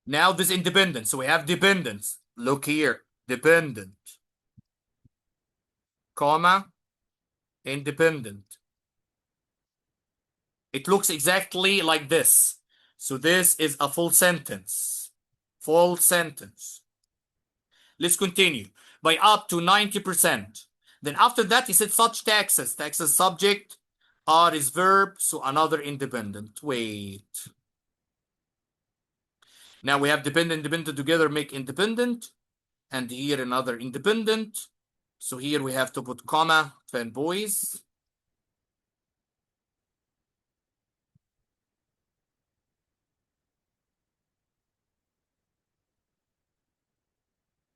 Now this independent. So we have dependence. Look here. Dependent, comma, independent. It looks exactly like this. So this is a full sentence. Full sentence. Let's continue. By up to 90%. Then after that, he said such taxes. Taxes subject. Are is verb. So another independent. Wait. Now we have dependent, dependent together make independent. And here another independent. So here we have to put comma, fanboys.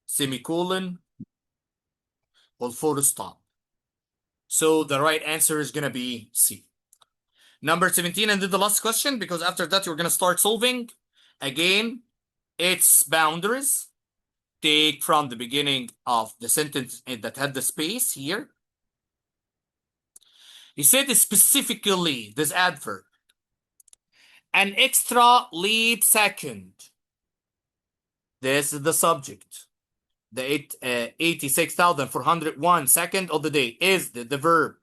Semicolon. Or full stop. So the right answer is going to be C. Number 17, and then the last question, because after that you're going to start solving. Again, its boundaries. Take from the beginning of the sentence that had the space here. He said specifically this adverb. An extra leap second. This is the subject. The 86,401 second of the day is the verb.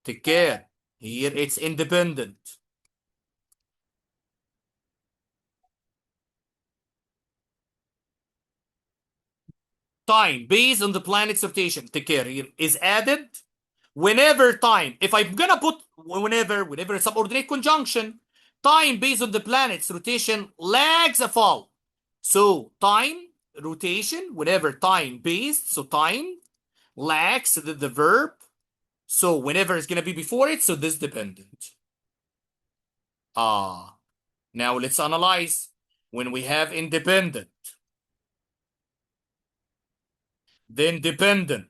Take care. Here it's independent. Time based on the planet's rotation. Take care. Here is added whenever time. If I'm gonna put whenever a subordinate conjunction, time based on the planet's rotation lags a fall. So time, rotation, whenever time based, so time lags the verb. So whenever it's gonna be before it, so this dependent. Now let's analyze. When we have independent, then dependent,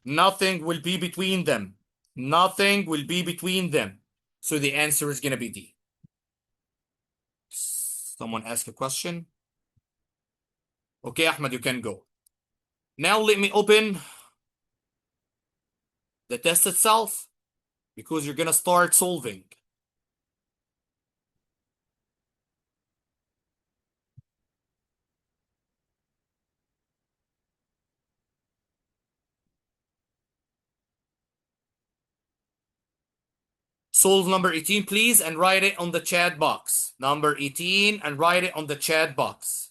nothing will be between them. Nothing will be between them. So the answer is going to be D. Someone ask a question? Okay, Ahmed, you can go. Now let me open the test itself because you're going to start solving. Solve number 18, please, and write it on the chat box. Number 18, and write it on the chat box.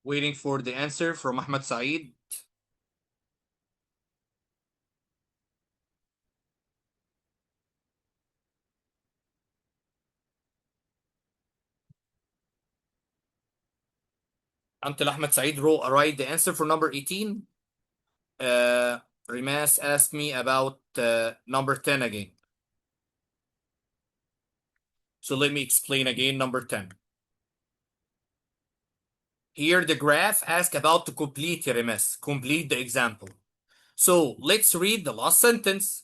Waiting for the answer from Ahmed Saeed. Until Ahmed Saeed write the answer for number 18. Rimas asked me about number 10 again. So let me explain again number 10. Here the graph asks about to complete Rimas, complete the example. So let's read the last sentence.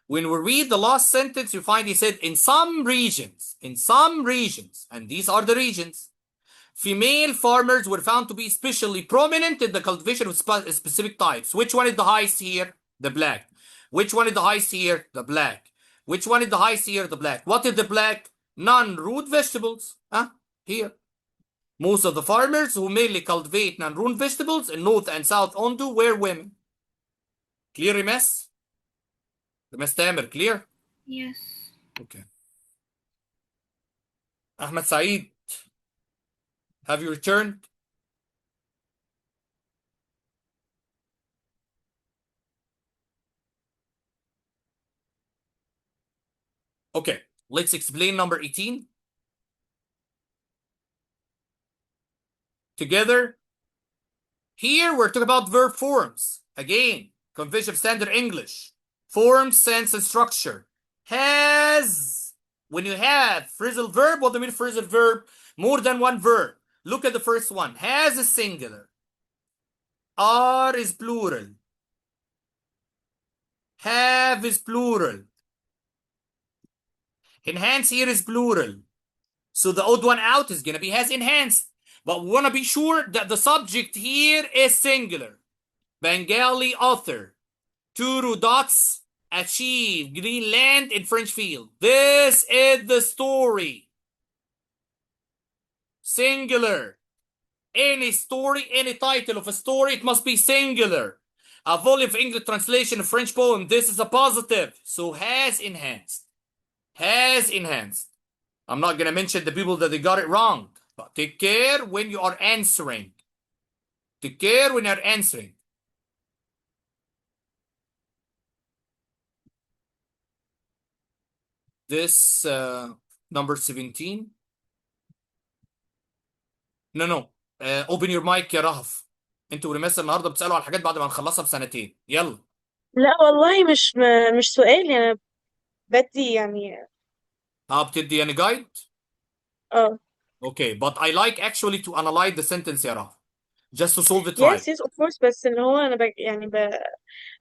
When we read the last sentence, you find he said in some regions, and these are the regions, female farmers were found to be especially prominent in the cultivation of specific types. Which one is the highest here? The black. Which one is the highest here? The black. Which one is the highest here? The black. What is the black? Non-root vegetables. Here. Most of the farmers who mainly cultivate non-root vegetables in North and South Ondo were women. Clear, Rimas? Rimas Tamer, clear? Yes. Okay. Ahmed Saeed, have you returned? Okay, let's explain number 18 together. Here we're talking about verb forms. Again, convention of standard English. Form, sense, and structure. Has. When you have phrasal verb, what do you mean phrasal verb? More than one verb. Look at the first one. Has is singular. Are is plural. Have is plural. Enhance here is plural. So the odd one out is going to be has enhanced. But we want to be sure that the subject here is singular. Bengali author. Two dots achieve Greenland in French field. This is the story. Singular. Any story, any title of a story, it must be singular. A volume of English translation of French poem. This is a positive. So has enhanced. Has enhanced. I'm not going to mention the people that they got it wrong. But take care when you are answering. Take care when you're answering. This number 17. No. open your mic يا رهف. انتوا ورماس النهارده بتسالوا على الحاجات بعد ما نخلصها بسنتين. يلا. لا والله مش سؤال يعني بدي يعني بتدي يعني جايد. اه Okay, but I like actually to analyze the sentence يا رهف. Just to solve it right. yes of course بس ان هو انا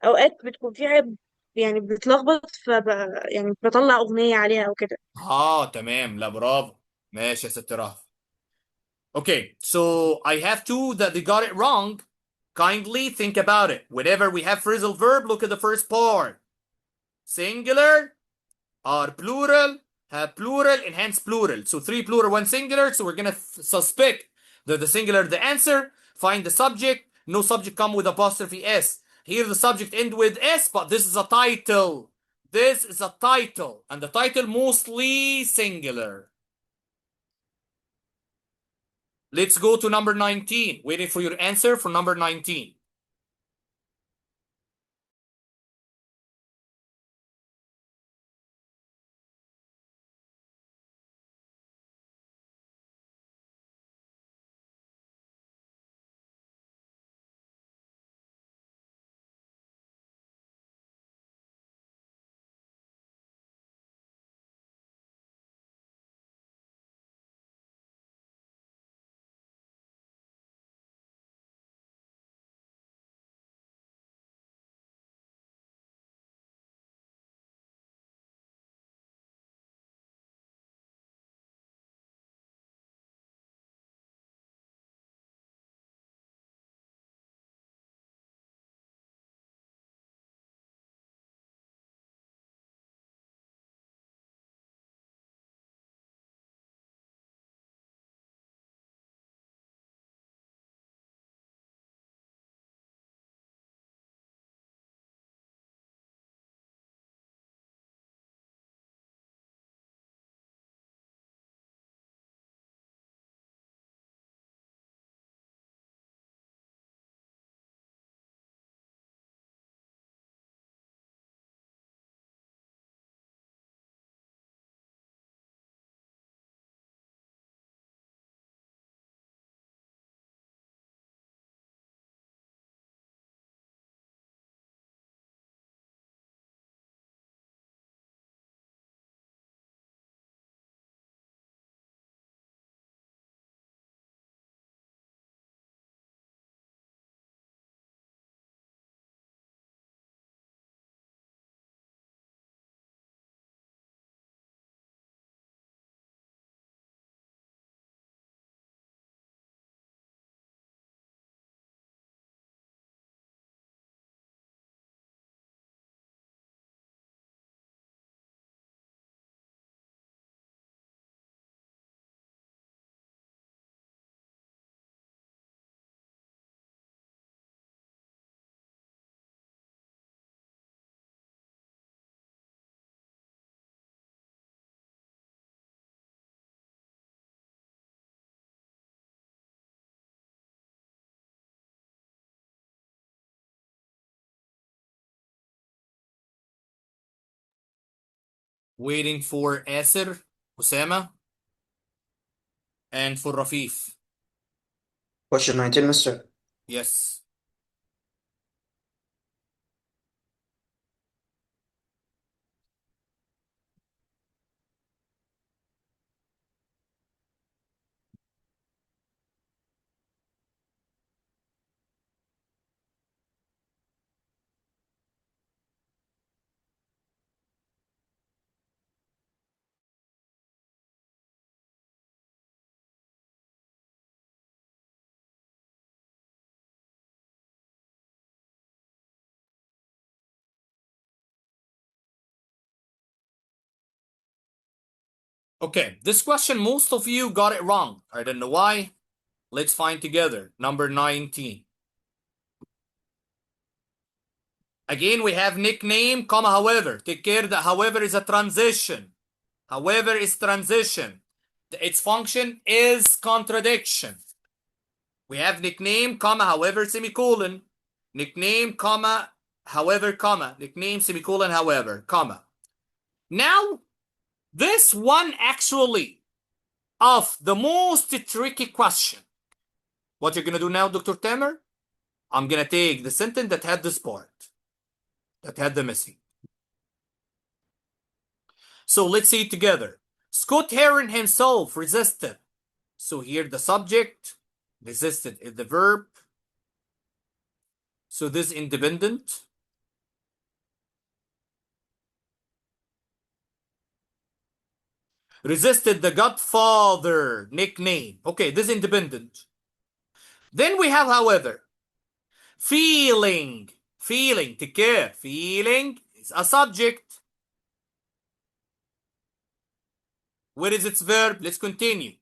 اوقات بتكون في حاجه يعني بتلخبط يعني بطلع اغنيه عليها او كده. تمام. لا برافو. ماشي يا ست رهف. Okay, so I have two that they got it wrong. Kindly think about it. Whenever we have phrasal verb, look at the first part. Singular or plural, have plural, enhance plural. So 3 plural, 1 singular. So we're going to suspect that the singular the answer. Find the subject. No subject come with apostrophe S. Here the subject end with S, but this is a title. This is a title. And the title mostly singular. Let's go to number 19. Waiting for your answer for number 19. Waiting for Asir, Osama, and for Rafif. Question 19, mister. Yes. Okay, this question, most of you got it wrong. I don't know why. Let's find together. Number 19. Again, we have nickname, comma, however. Take care that however is a transition. However is transition. Its function is contradiction. We have nickname, comma, however, semicolon. Nickname, comma, however, comma. Nickname, semicolon, however, comma. Now, this one actually of the most tricky question. What you're going to do now, Dr. Tamer? I'm going to take the sentence that had this part, that had the missing. So let's see it together. Scott Heron himself resisted. So here the subject, resisted is the verb. So this independent. Resisted the Godfather nickname. Okay, this independent. Then we have, however, feeling. Feeling, take care. Feeling is a subject. Where is its verb? Let's continue.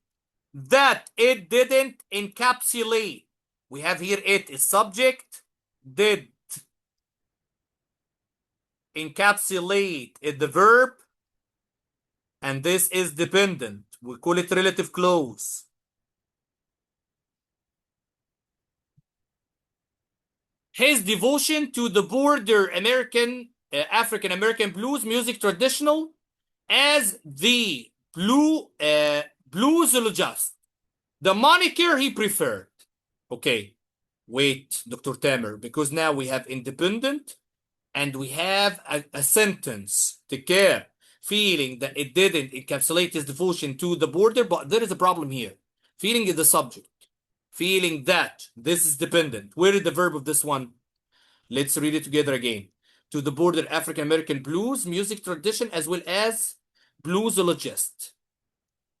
That it didn't encapsulate. We have here it is subject. Did encapsulate is the verb. And this is dependent. We call it relative clause. His devotion to the border African American blues music traditional as the bluesologist. The moniker he preferred. Okay, wait, Dr. Tamer, because now we have independent and we have a sentence. Take care. Feeling that it didn't encapsulate his devotion to the border, but there is a problem here. Feeling is the subject. Feeling that this is dependent. Where is the verb of this one? Let's read it together again. To the border African American blues music tradition as well as bluesologist.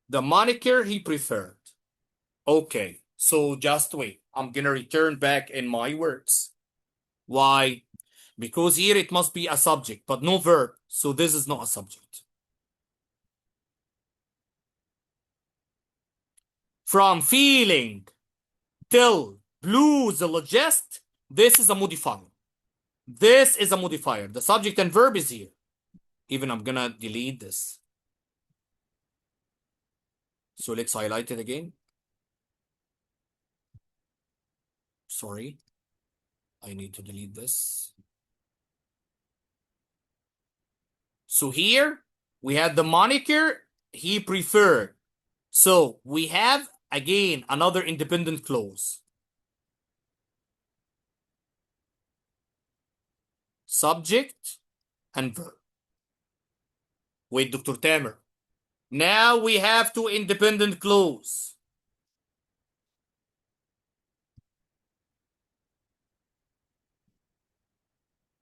The moniker he preferred. Okay, so just wait. I'm gonna return back in my words. Why? Because here it must be a subject, but no verb. So this is not a subject. From feeling till bluesologist, this is a modifier. This is a modifier. The subject and verb is here. Even I'm gonna delete this. So let's highlight it again. Sorry. I need to delete this. So here we have the moniker he preferred. So we have again another independent clause. Subject and verb. Wait, Dr. Tamer. Now we have two independent clause.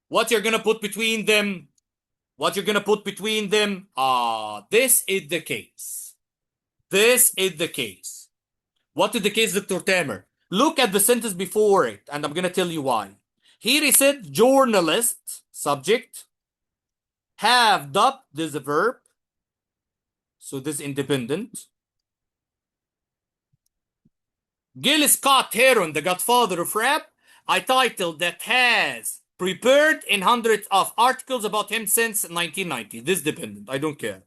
What you're gonna put between them? What you're gonna put between them? This is the case. This is the case. What is the case, Dr. Tamer? Look at the sentence before it, and I'm gonna tell you why. Here he said journalist, subject, have dubbed, this is a verb. So this is independent. Gil Scott Heron, the godfather of rap, a title that has prepared in hundreds of articles about him since 1990. This is dependent, I don't care.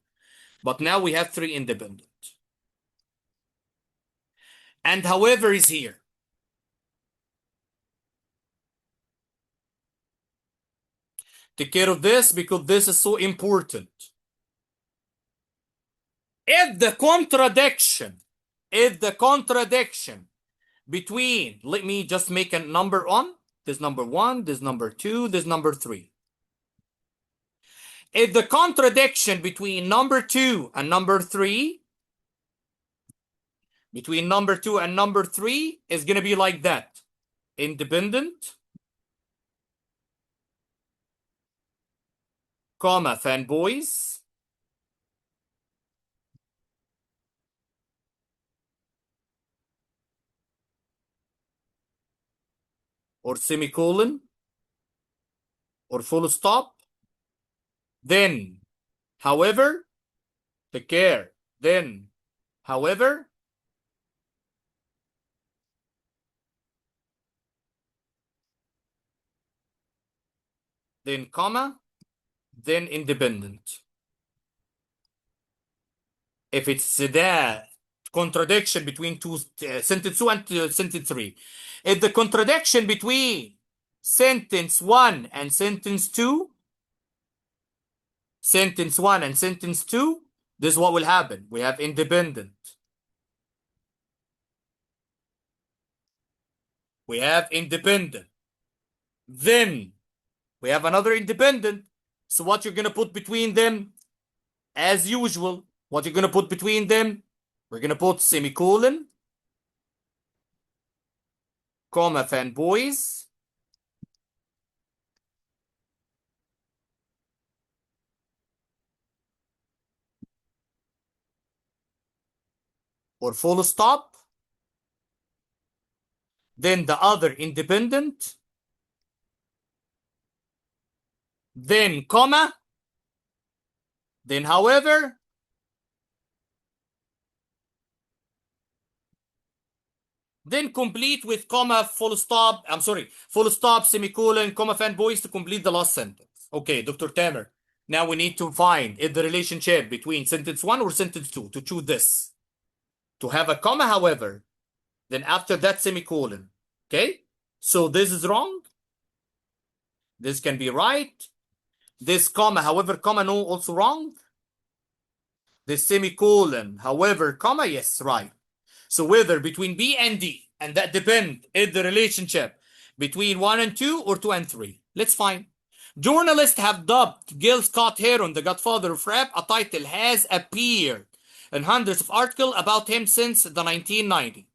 But now we have three independent. And however is here. Take care of this because this is so important. If the contradiction between, let me just make a number on this number 1, this number 2, this number 3. If the contradiction between number 2 and number 3, is going to be like that. Independent, comma, fanboys, or semicolon, or full stop, then, however, take care, then, however, then comma, then independent. If it's the contradiction between sentence 2 and sentence 3. If the contradiction between sentence 1 and sentence 2, this is what will happen. We have independent. Then we have another independent. So what you're going to put between them, as usual, we're going to put semicolon, comma, fanboys, or full stop, then the other independent, then comma, then however, then complete with comma, full stop, semicolon, comma, fanboys to complete the last sentence. Okay, Dr. Tamer, now we need to find the relationship between sentence 1 or sentence 2 to choose this. To have a comma, however, then after that semicolon. Okay, so this is wrong. This can be right. This comma, however, comma, no, also wrong. This semicolon, however, comma, yes, right. So whether between B and D, and that depend is the relationship between 1 and 2 or 2 and 3. Let's find. Journalists have dubbed Gil Scott-Heron the godfather of rap. A title has appeared in hundreds of articles about him since the 1990s.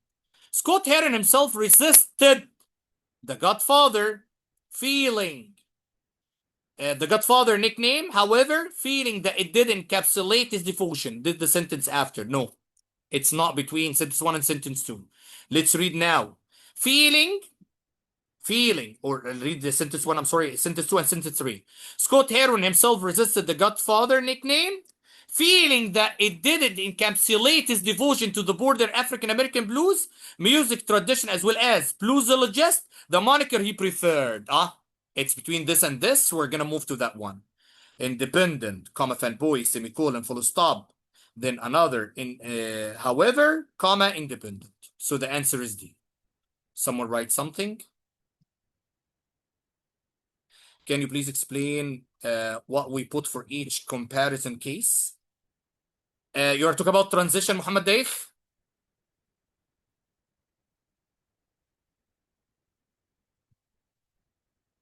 Scott-Heron himself resisted the Godfather the Godfather nickname, however, feeling that it did encapsulate his devotion. Did the sentence after? No, it's not between sentence 1 and sentence 2. Let's read now. Feeling, or read the sentence 1, I'm sorry, sentence 2 and sentence 3. Scott-Heron himself resisted the Godfather nickname, feeling that it didn't encapsulate his devotion to the border African American blues music tradition as well as bluesologist, the moniker he preferred. It's between this and this. We're gonna move to that one. Independent, comma, fanboy, semicolon, full stop. Then another however, comma, independent. So the answer is D. Someone write something. Can you please explain what we put for each comparison case? You are talking about transition, Muhammad Daif?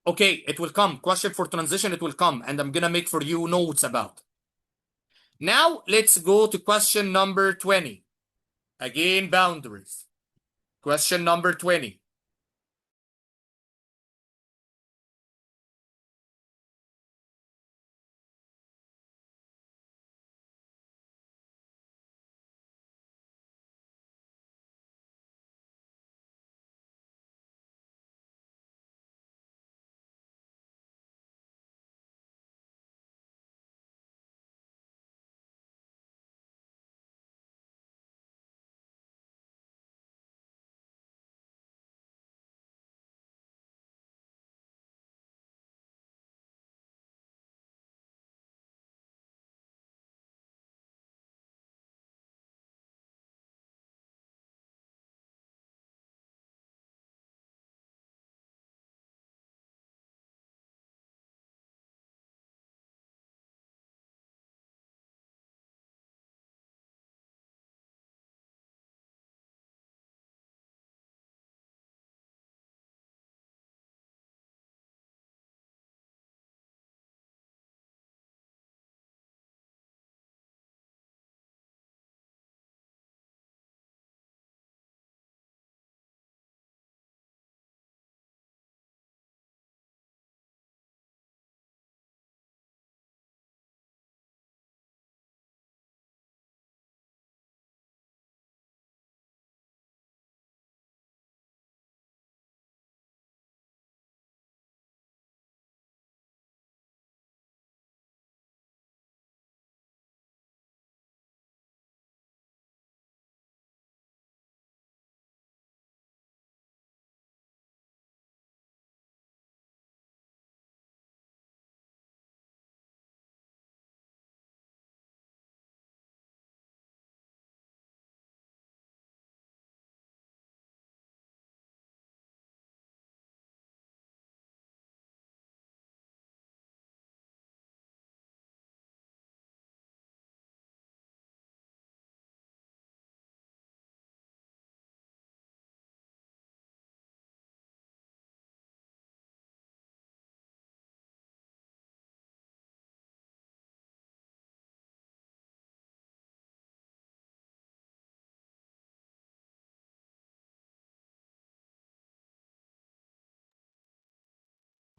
Okay, it will come. Question for transition, it will come. And I'm going to make for you notes about. Now, let's go to question number 20. Again, boundaries. Question number 20.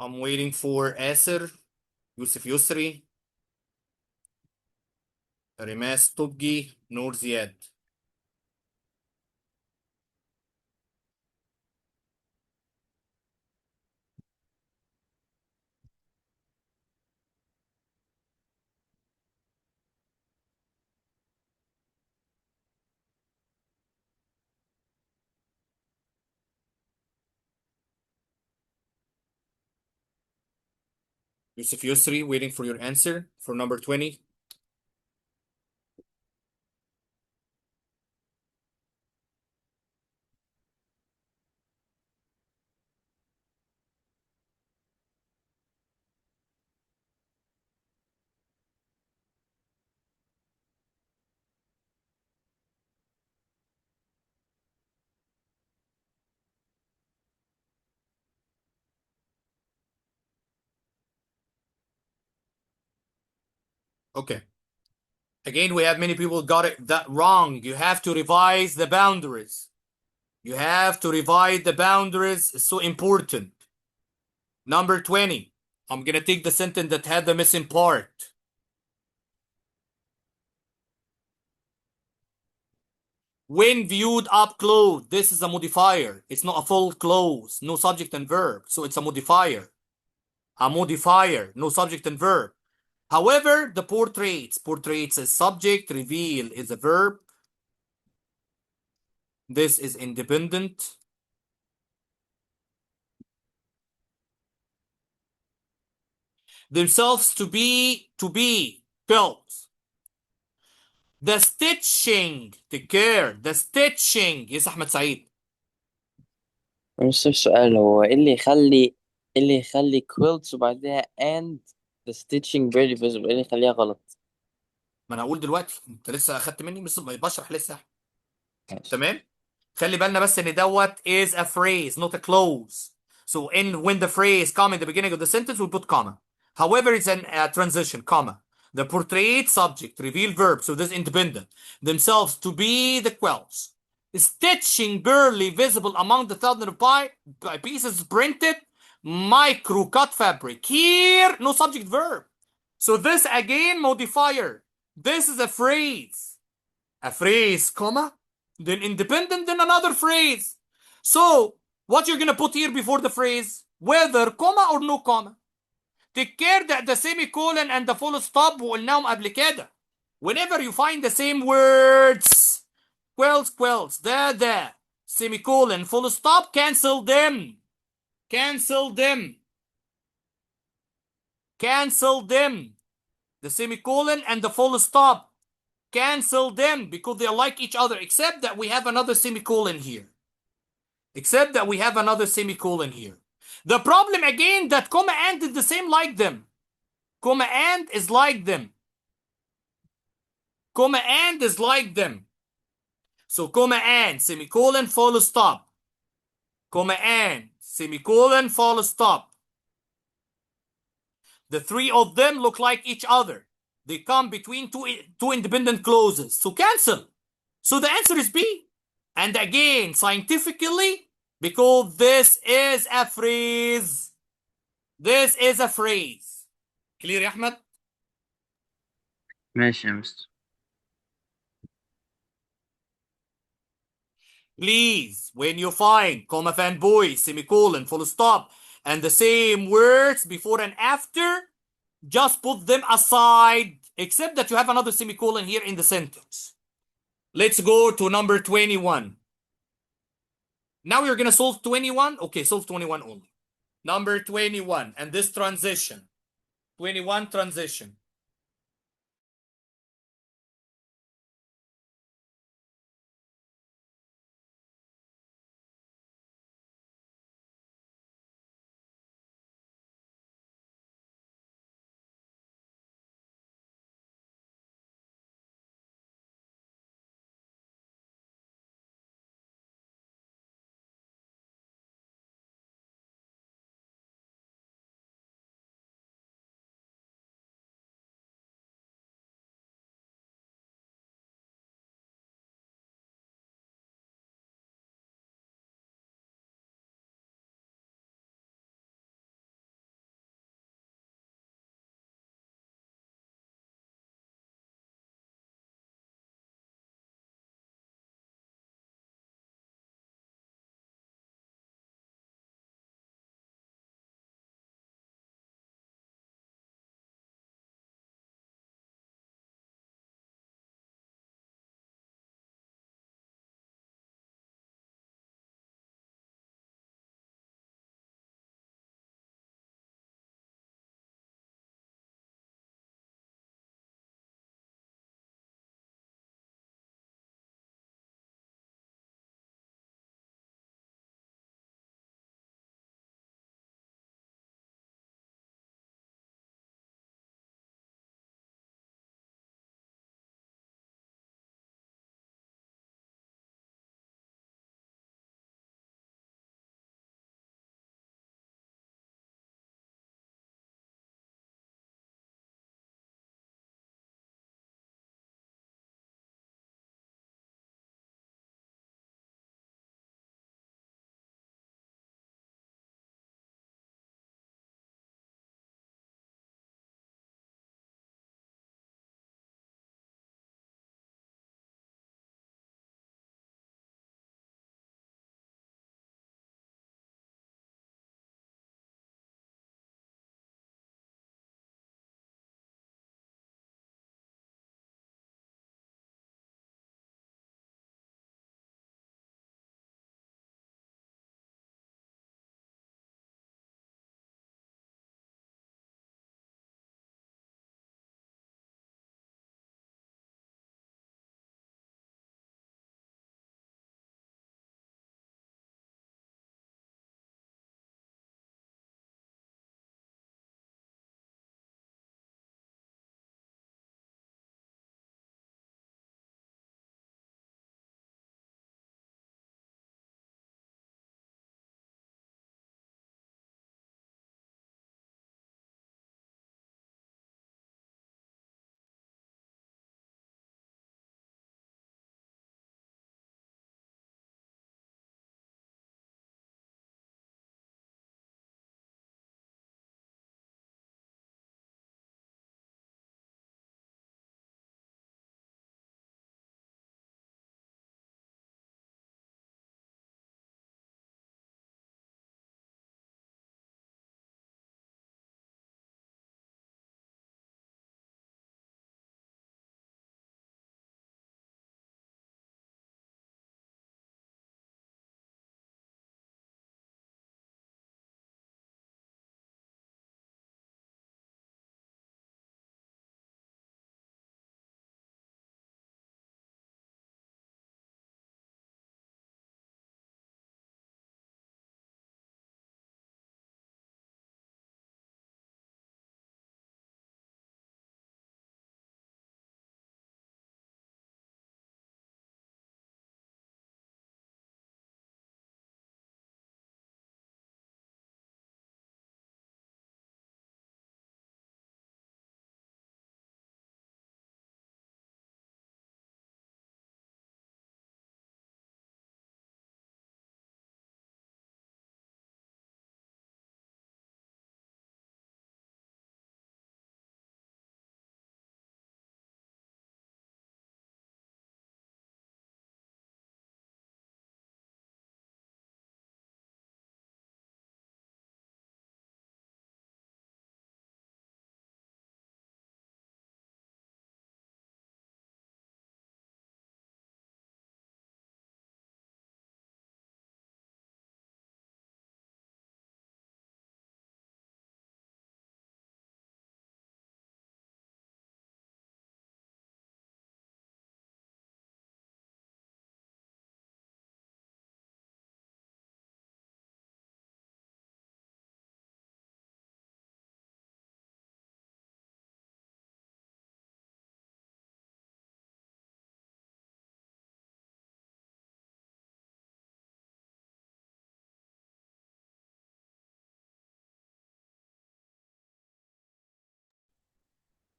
I'm waiting for Asir, Yusuf Yusri, Rimas Tubgi, Noor Ziad. Yusuf Yusri, waiting for your answer for number 20. Okay. Again, we have many people got it that wrong. You have to revise the boundaries. You have to revise the boundaries. It's so important. Number 20. I'm going to take the sentence that had the missing part. When viewed up close, this is a modifier. It's not a full clause. No subject and verb. So it's a modifier. A modifier. No subject and verb. However, the portraits is subject, reveal is a verb. This is independent. Themselves to be built. The stitching تكير the stitching يس أحمد سعيد. بس السؤال هو ايه اللي يخلي quilts وبعدها and the stitching very visible، ايه اللي يخليها غلط؟ ما أنا أقول دلوقتي أنت لسه أخدت مني بس بشرح لسه. ماشي. تمام. خلي بالنا بس إن دوت is a phrase not a clause. So when the phrase come in the beginning of the sentence we put comma. However, it's a transition comma. The portrait subject reveal verb, so this is independent. Themselves to be the quilts. Stitching barely visible among the thousand of pieces printed. Micro cut fabric. Here, no subject verb. So this again modifier. This is a phrase. A phrase, comma, then independent, then another phrase. So what you're gonna put here before the phrase, whether comma or no comma. Take care that the semicolon and the full stop وقلناهم قبل كده. Whenever you find the same words, quilts, the, semicolon, full stop, cancel them. Cancel them. Cancel them. The semicolon and the full stop. Cancel them because they are like each other, except that we have another semicolon here. Except that we have another semicolon here. The problem again that comma and is the same like them. Comma and is like them. Comma and is like them. So comma and, semicolon, full stop. Comma and, semicolon, full stop. The three of them look like each other. They come between two independent clauses. So cancel. So the answer is B. And again, scientifically, because this is a phrase. This is a phrase. Clear يا أحمد؟ ماشي يا مستر. Please, when you find comma fanboy, semicolon, full stop, and the same words before and after, just put them aside, except that you have another semicolon here in the sentence. Let's go to number 21. Now you're going to solve 21? Okay, solve 21 only. Number 21, and this transition. 21 transition.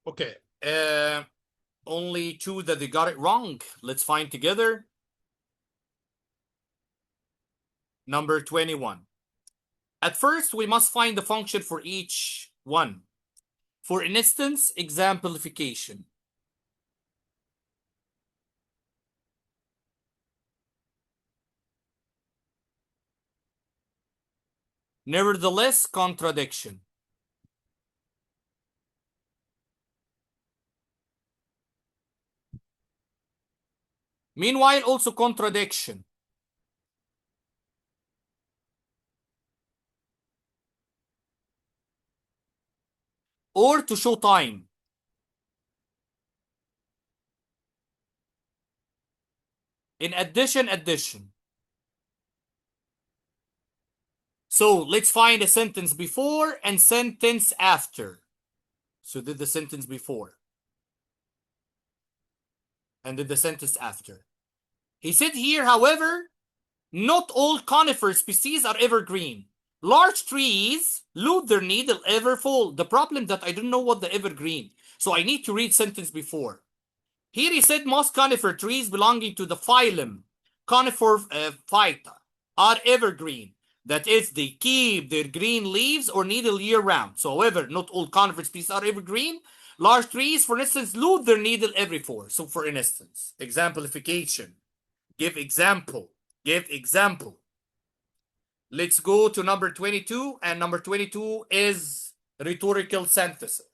Okay. Only two that they got it wrong. Let's find together. Number 21. At first, we must find the function for each one. For instance, exemplification. Nevertheless, contradiction. Meanwhile, also contradiction. Or to show time. In addition, addition. So let's find a sentence before and sentence after. So did the sentence before and did the sentence after. He said here, however, not all conifer species are evergreen. Large trees lose their needle ever fall. The problem that I don't know what the evergreen. So I need to read sentence before. Here he said most conifer trees belonging to the phylum Conifer Phyta are evergreen. That is, they keep their green leaves or needle year round. So, however, not all conifer species are evergreen. Large trees, for instance, lose their needle every fall. So, for instance, exemplification. Give example. Give example. Let's go to number 22, and number 22 is rhetorical synthesis.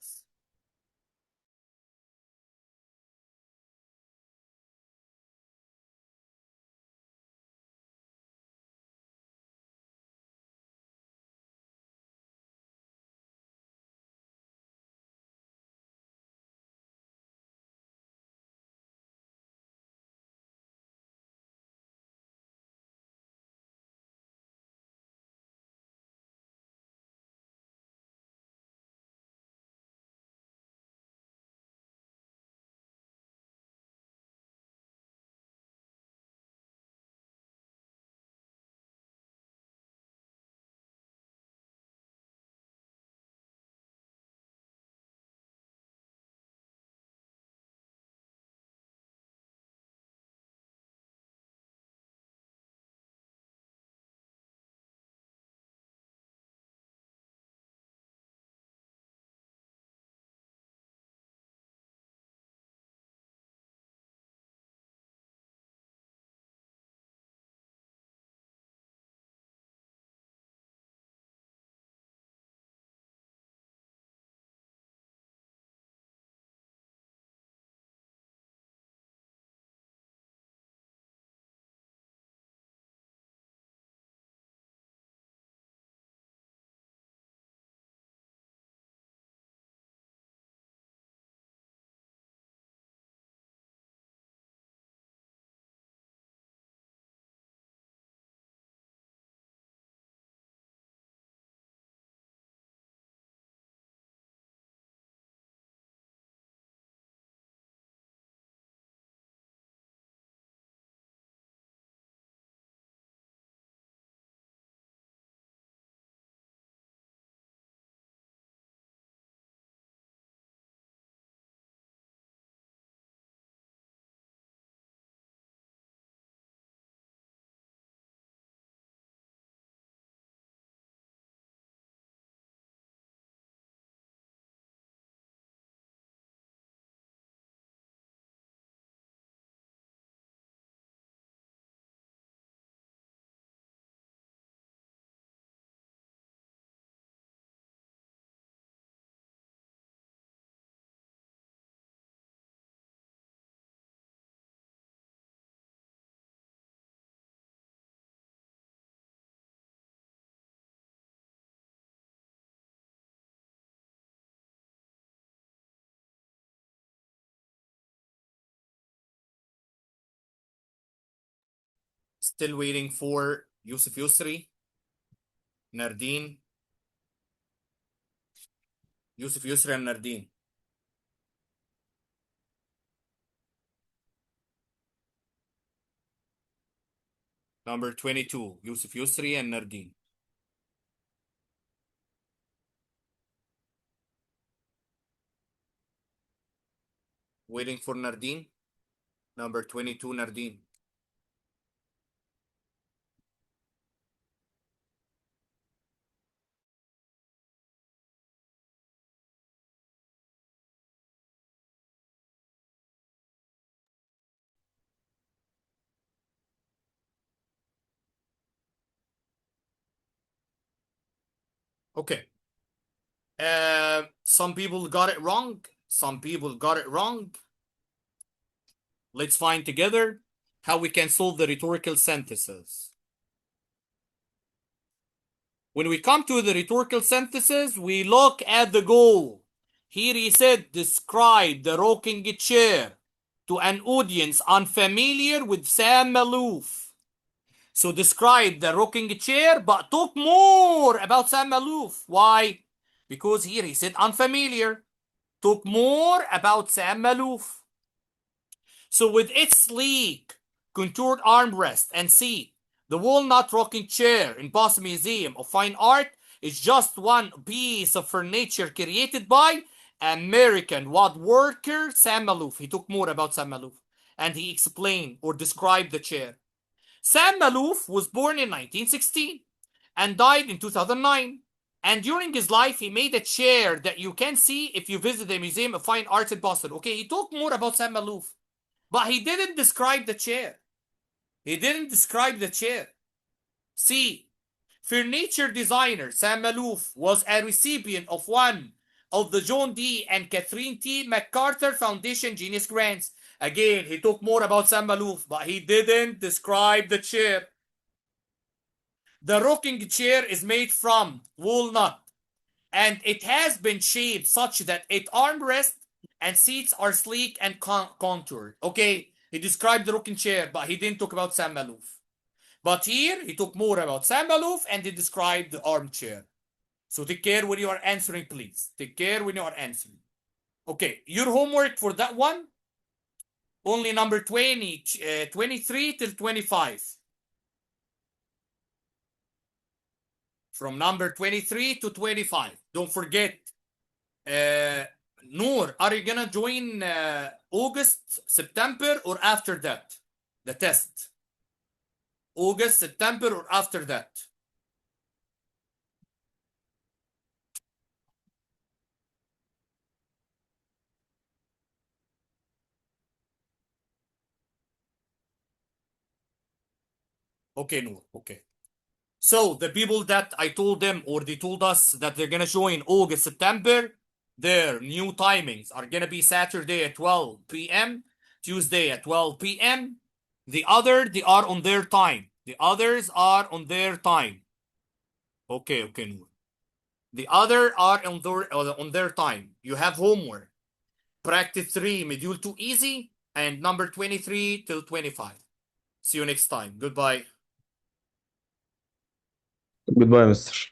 Still waiting for Yusuf Yusri, Nardine. Yusuf Yusri and Nardine. Number 22, Yusuf Yusri and Nardine. Waiting for Nardine. Number 22, Nardine. Okay. Some people got it wrong. Some people got it wrong. Let's find together how we can solve the rhetorical synthesis. When we come to the rhetorical synthesis, we look at the goal. Here he said, describe the rocking chair to an audience unfamiliar with Sam Malouf. So describe the rocking chair, but talk more about Sam Malouf. Why? Because here he said unfamiliar. Talk more about Sam Malouf. So with its sleek, contoured armrest and seat, the walnut rocking chair in Boston Museum of Fine Art is just one piece of furniture created by American woodworker Sam Malouf. He talked more about Sam Malouf and he explained or described the chair. Sam Malouf was born in 1916 and died in 2009. And during his life, he made a chair that you can see if you visit the Museum of Fine Arts in Boston. Okay, he talked more about Sam Malouf, but he didn't describe the chair. He didn't describe the chair. See, furniture designer Sam Malouf was a recipient of one of the John D. and Catherine T. MacArthur Foundation Genius Grants. Again, he talked more about Sam Malouf, but he didn't describe the chair. The rocking chair is made from walnut, and it has been shaped such that its armrest and seats are sleek and contoured. Okay, he described the rocking chair, but he didn't talk about Sam Malouf. But here, he talked more about Sam Malouf and he described the armchair. So take care when you are answering, please. Take care when you are answering. Okay, your homework for that one, only number 23 till 25. From number 23 to 25. Don't forget. Noor, are you gonna join August, September, or after that? The test. August, September, or after that? Okay, Noor. Okay. So the people that I told them or they told us that they're gonna join August, September, their new timings are gonna be Saturday at 12 p.m., Tuesday at 12 p.m. They are on their time. The others are on their time. Okay, okay, Noor. The other are on their time. You have homework. Practice 3, module 2 easy, and number 23 till 25. See you next time. Goodbye. Goodbye, Mr.